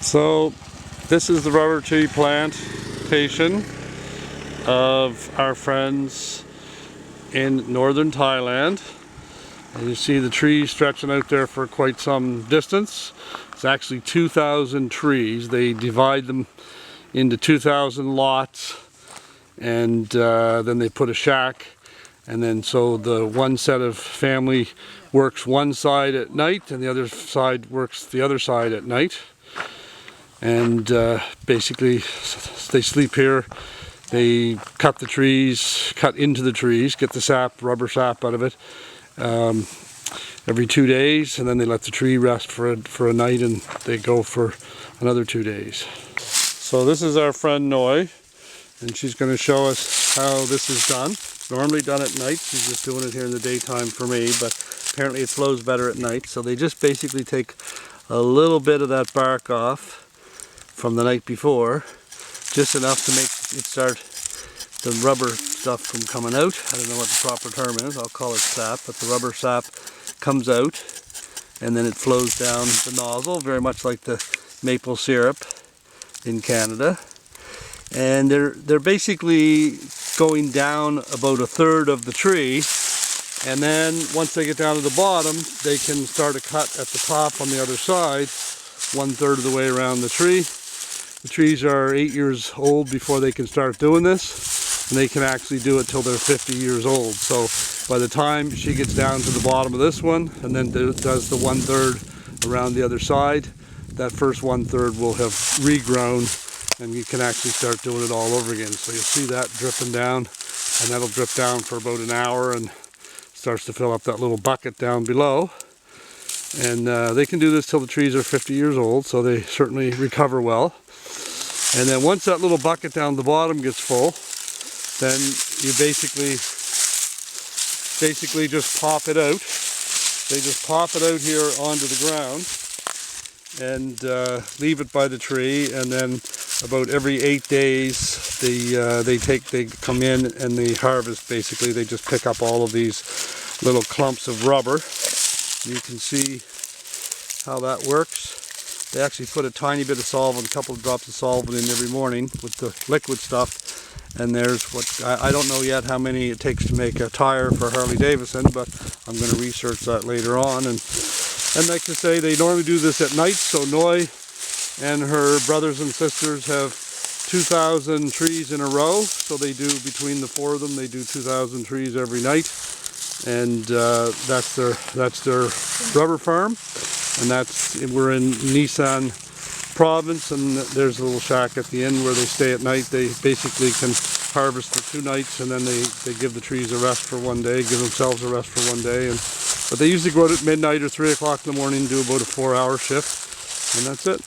So this is the rubber tree plantation of our friends in northern Thailand. And you see the trees stretching out there for quite some distance. It's actually 2,000 trees. They divide them into 2,000 lots, and then they put a shack, and then so the one set of family works one side at night and the other side works the other side at night. And basically they sleep here. They cut the trees, cut into the trees, get the sap, rubber sap out of it every 2 days, and then they let the tree rest for a night, and they go for another 2 days. So this is our friend Noi, and she's going to show us how this is done. It's normally done at night. She's just doing it here in the daytime for me, but apparently it flows better at night. So they just basically take a little bit of that bark off from the night before, just enough to make it start the rubber stuff from coming out. I don't know what the proper term is, I'll call it sap, but the rubber sap comes out and then it flows down the nozzle, very much like the maple syrup in Canada. And they're basically going down about a third of the tree, and then once they get down to the bottom, they can start a cut at the top on the other side, 1/3 of the way around the tree. The trees are 8 years old before they can start doing this, and they can actually do it till they're 50 years old. So by the time she gets down to the bottom of this one and then does the 1/3 around the other side, that first 1/3 will have regrown, and you can actually start doing it all over again. So you'll see that dripping down, and that'll drip down for about an hour and starts to fill up that little bucket down below. And they can do this till the trees are 50 years old, so they certainly recover well. And then once that little bucket down the bottom gets full, then you basically just pop it out. They just pop it out here onto the ground and leave it by the tree, and then about every 8 days they come in and they harvest. Basically they just pick up all of these little clumps of rubber. You can see how that works. They actually put a tiny bit of solvent, a couple of drops of solvent in every morning with the liquid stuff. And there's what, I don't know yet how many it takes to make a tire for Harley Davidson, but I'm going to research that later on. And like to say, they normally do this at night, so Noi and her brothers and sisters have 2,000 trees in a row. So they do, between the four of them, they do 2,000 trees every night. And that's their rubber farm. And we're in Nissan province, and there's a little shack at the end where they stay at night. They basically can harvest for 2 nights, and then they give the trees a rest for 1 day, give themselves a rest for 1 day. But they usually go out at midnight or 3 o'clock in the morning and do about a 4-hour shift, and that's it.